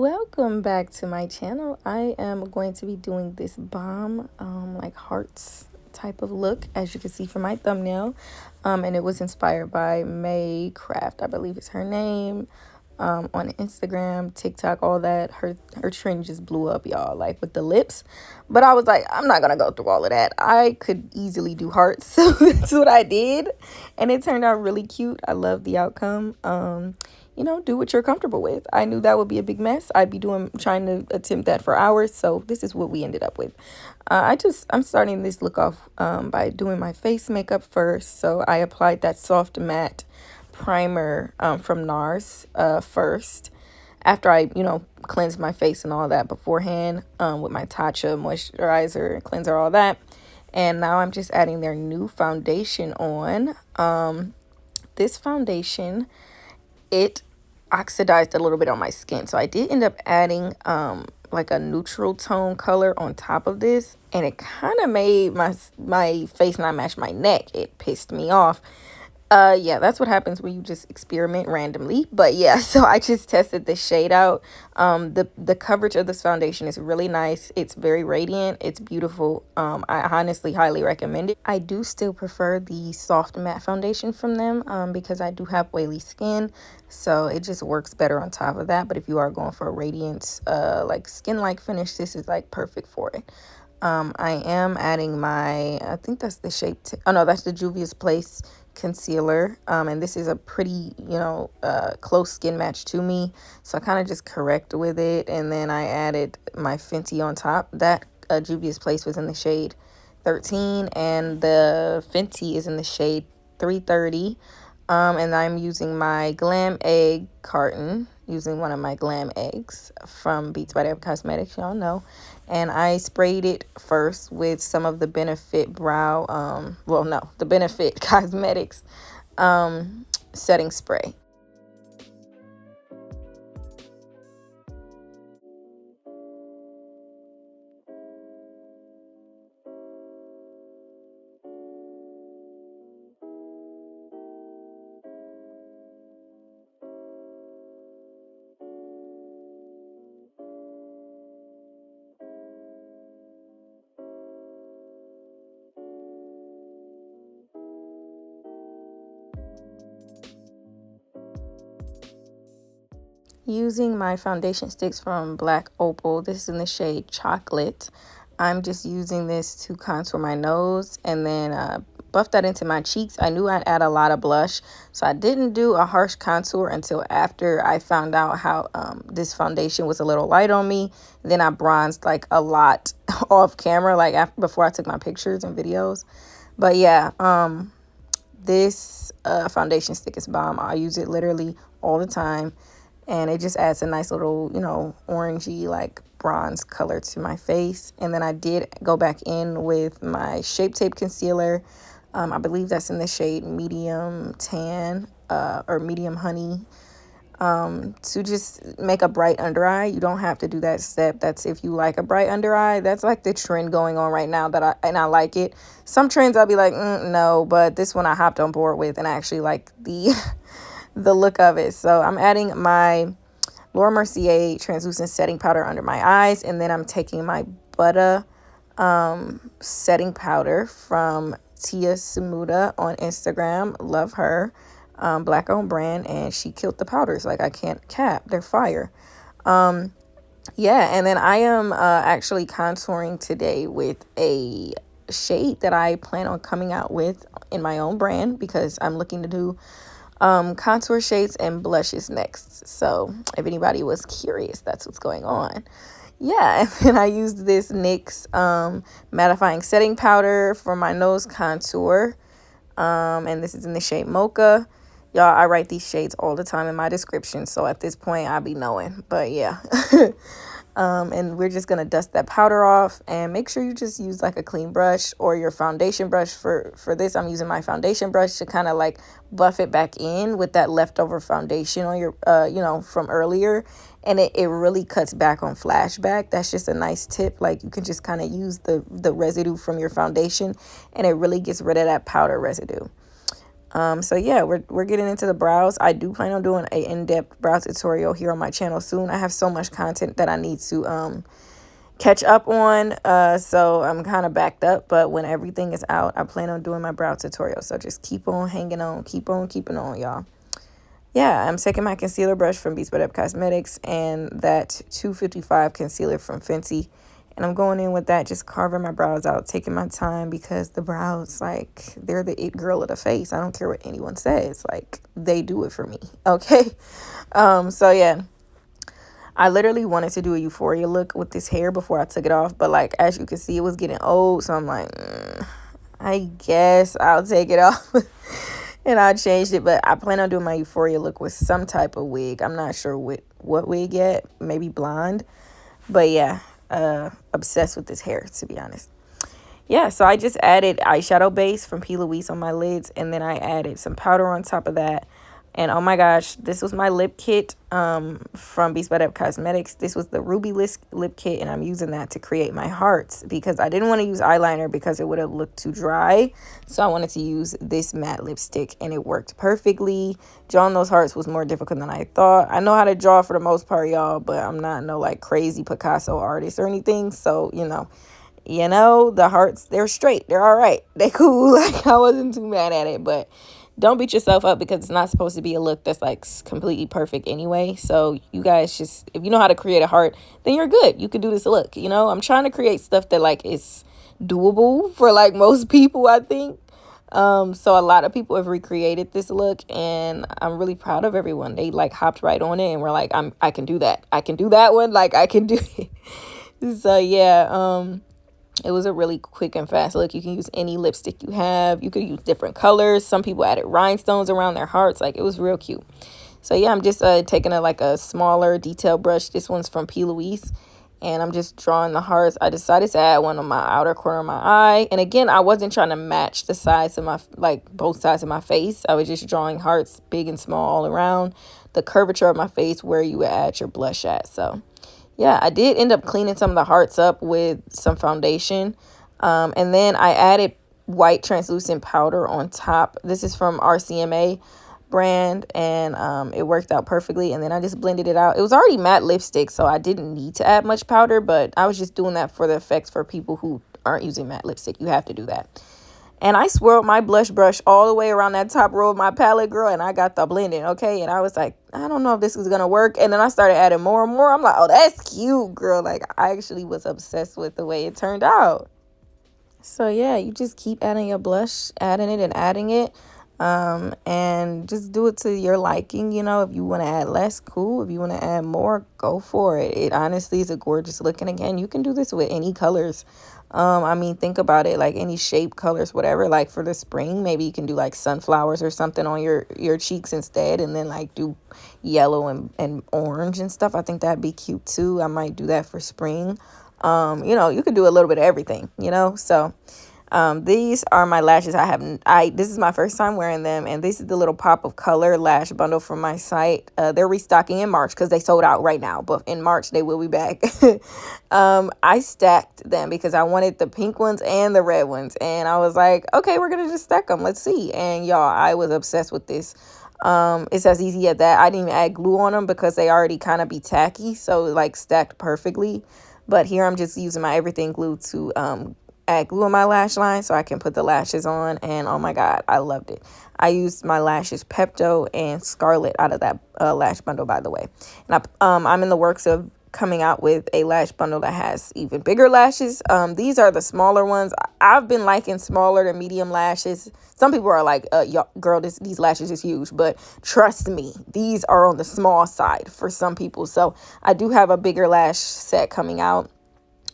Welcome back to my channel. I am going to be doing this bomb like hearts type of look, as you can see from my thumbnail, and it was inspired by May Craft, I believe is her name, on Instagram, TikTok, all that. Her trend just blew up, y'all, like with the lips. But I was like, I'm not gonna go through all of that. I could easily do hearts, so that's what I did, and it turned out really cute. I love the outcome. Do what you're comfortable with. I knew that would be a big mess. I'd be trying to attempt that for hours. So this is what we ended up with. I'm starting this look off by doing my face makeup first. So I applied that soft matte primer from NARS first. After I, cleansed my face and all that beforehand with my Tatcha moisturizer, cleanser, all that. And now I'm just adding their new foundation on. This foundation, it oxidized a little bit on my skin, so I did end up adding like a neutral tone color on top of this, and it kind of made my face not match my neck. It pissed me off. Yeah, that's what happens when you just experiment randomly. But yeah, so I just tested the shade out. The coverage of this foundation is really nice. It's very radiant. It's beautiful. I honestly highly recommend it. I do still prefer the soft matte foundation from them because I do have oily skin, so it just works better on top of that. But if you are going for a radiance like skin-like finish, this is like perfect for it. I am adding I think that's the oh no, that's the Juvia's Place concealer, and this is a pretty close skin match to me, so I kind of just correct with it, and then I added my Fenty on top. That Juvia's Place was in the shade 13, and the Fenty is in the shade 330. And I'm using my Glam Egg carton, using one of my Glam Eggs from BeatsByDeb Cosmetics, y'all know. And I sprayed it first with some of the Benefit the Benefit Cosmetics setting spray. Using my foundation sticks from Black Opal, this is in the shade Chocolate. I'm just using this to contour my nose and then buff that into my cheeks. I knew I'd add a lot of blush, so I didn't do a harsh contour until after I found out how this foundation was a little light on me. Then I bronzed like a lot off camera, like before I took my pictures and videos. But yeah, this foundation stick is bomb. I use it literally all the time, and it just adds a nice little, orangey like bronze color to my face. And then I did go back in with my Shape Tape concealer. I believe that's in the shade Medium Tan or Medium Honey, to just make a bright under eye. You don't have to do that step. That's if you like a bright under eye. That's like the trend going on right now I like it. Some trends I'll be like, no, but this one I hopped on board with, and I actually like the the look of it. So I'm adding my Laura Mercier translucent setting powder under my eyes, and then I'm taking my Butta setting powder from Tia Samuda on Instagram. Love her. Black owned brand, and she killed the powders. Like, I can't cap, they're fire. Yeah, and then I am actually contouring today with a shade that I plan on coming out with in my own brand, because I'm looking to do contour shades and blushes next. So if anybody was curious, that's what's going on. Yeah, and then I used this NYX mattifying setting powder for my nose contour, and this is in the shade Mocha. Y'all, I write these shades all the time in my description, so at this point I'll be knowing. But yeah. And we're just gonna dust that powder off, and make sure you just use like a clean brush or your foundation brush. For this, I'm using my foundation brush to kind of like buff it back in with that leftover foundation on your from earlier, and it really cuts back on flashback. That's just a nice tip. Like, you can just kind of use the residue from your foundation, and it really gets rid of that powder residue. So yeah, we're getting into the brows. I do plan on doing a in-depth brow tutorial here on my channel soon. I have so much content that I need to catch up on, so I'm kind of backed up, but when everything is out, I plan on doing my brow tutorial. So just keep on hanging on, keep on keeping on, y'all. Yeah, I'm taking my concealer brush from BeatsByDeb Cosmetics and that 255 concealer from Fenty, and I'm going in with that, just carving my brows out, taking my time, because the brows, like, they're the it girl of the face. I don't care what anyone says, like, they do it for me. Okay. So yeah, I literally wanted to do a Euphoria look with this hair before I took it off, but like, as you can see, it was getting old, so I'm like, I guess I'll take it off. And I changed it, but I plan on doing my Euphoria look with some type of wig. I'm not sure what wig yet, maybe blonde, but yeah, obsessed with this hair, to be honest. Yeah, so I just added eyeshadow base from P. Louise on my lids, and then I added some powder on top of that. And oh my gosh, this was my lip kit from BeatsByDeb Cosmetics. This was the Ruby lip kit, and I'm using that to create my hearts because I didn't want to use eyeliner because it would have looked too dry. So I wanted to use this matte lipstick, and it worked perfectly. Drawing those hearts was more difficult than I thought. I know how to draw for the most part, y'all, but I'm not no like crazy Picasso artist or anything. So, the hearts, they're straight. They're all right. They cool. Like, I wasn't too mad at it, but don't beat yourself up because it's not supposed to be a look that's like completely perfect anyway. So you guys just, if you know how to create a heart, then you're good. You could do this look. I'm trying to create stuff that like is doable for like most people, I think. So a lot of people have recreated this look, and I'm really proud of everyone. They like hopped right on it and were like, I can do that. I can do that one. Like, I can do it. So yeah, it was a really quick and fast look. You can use any lipstick you have. You could use different colors. Some people added rhinestones around their hearts. Like, it was real cute. So yeah, I'm just taking a smaller detail brush. This one's from P. Louise, and I'm just drawing the hearts. I decided to add one on my outer corner of my eye. And again, I wasn't trying to match the size of my, like, both sides of my face. I was just drawing hearts, big and small, all around the curvature of my face where you would add your blush at. So yeah, I did end up cleaning some of the hearts up with some foundation. And then I added white translucent powder on top. This is from RCMA brand, and it worked out perfectly. And then I just blended it out. It was already matte lipstick, so I didn't need to add much powder, but I was just doing that for the effects for people who aren't using matte lipstick. You have to do that. And I swirled my blush brush all the way around that top row of my palette, girl, and I got the blending, okay? And I was like, I don't know if this is going to work. And then I started adding more and more. I'm like, oh, that's cute, girl. Like, I actually was obsessed with the way it turned out. So, yeah, you just keep adding your blush, adding it and adding it. And just do it to your liking. If you want to add less, cool. If you want to add more, go for it. It honestly is a gorgeous look. And again, you can do this with any colors. Think about it, like any shape, colors, whatever. Like for the spring, maybe you can do like sunflowers or something on your cheeks instead, and then like do yellow and orange and stuff. I think that'd be cute too. I might do that for spring. You could do a little bit of everything, so these are my lashes. This is my first time wearing them, and this is the little pop of color lash bundle from my site. They're restocking in March because they sold out right now, but in March they will be back. I stacked them because I wanted the pink ones and the red ones, and I was like, okay, we're gonna just stack them, let's see. And y'all, I was obsessed with this. It's as easy as that. I didn't even add glue on them because they already kind of be tacky, so like stacked perfectly. But here I'm just using my everything glue to add glue on my lash line so I can put the lashes on, and oh my god, I loved it. I used my lashes Pepto and Scarlet out of that lash bundle, by the way. And I'm in the works of coming out with a lash bundle that has even bigger lashes. These are the smaller ones. I've been liking smaller to medium lashes. Some people are like, girl, these lashes is huge, but trust me, these are on the small side for some people. So I do have a bigger lash set coming out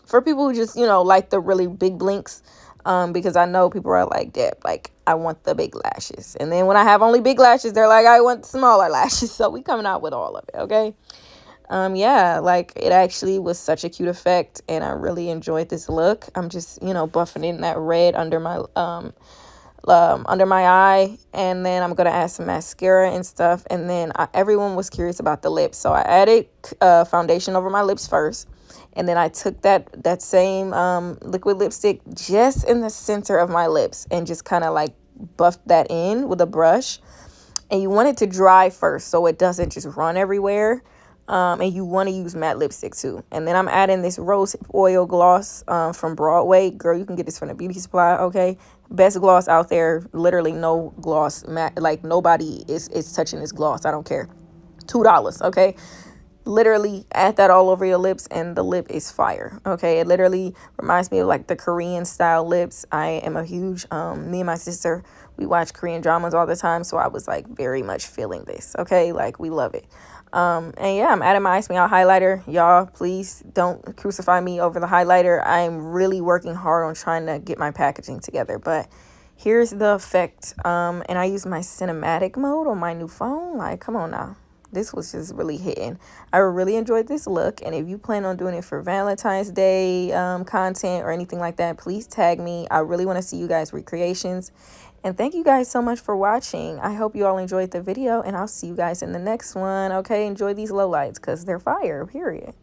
for people who just, like the really big blinks, because I know people are like, Deb, like, I want the big lashes. And then when I have only big lashes, they're like, I want smaller lashes. So we coming out with all of it, okay? Yeah, like, it actually was such a cute effect, and I really enjoyed this look. I'm just, buffing in that red under my eye, and then I'm gonna add some mascara and stuff. And then everyone was curious about the lips, so I added foundation over my lips first. And then I took that same liquid lipstick just in the center of my lips and just kind of like buff that in with a brush. And you want it to dry first so it doesn't just run everywhere. And you want to use matte lipstick too. And then I'm adding this rose oil gloss from Broadway. Girl, you can get this from the beauty supply, okay? Best gloss out there. Literally no gloss matte. Like nobody is touching this gloss. I don't care. $2, okay? Literally add that all over your lips and the lip is fire. Okay, it literally reminds me of like the Korean style lips. I am a huge me and my sister, we watch Korean dramas all the time, so I was like very much feeling this. Okay, like we love it. And yeah, I'm adding my Ice Me Out highlighter. Y'all, please don't crucify me over the highlighter. I'm really working hard on trying to get my packaging together, but here's the effect. And I use my cinematic mode on my new phone. Like, come on now. This was just really hitting. I really enjoyed this look. And if you plan on doing it for Valentine's Day content or anything like that, please tag me. I really want to see you guys' recreations. And thank you guys so much for watching. I hope you all enjoyed the video, and I'll see you guys in the next one. Okay, enjoy these lowlights because they're fire, period.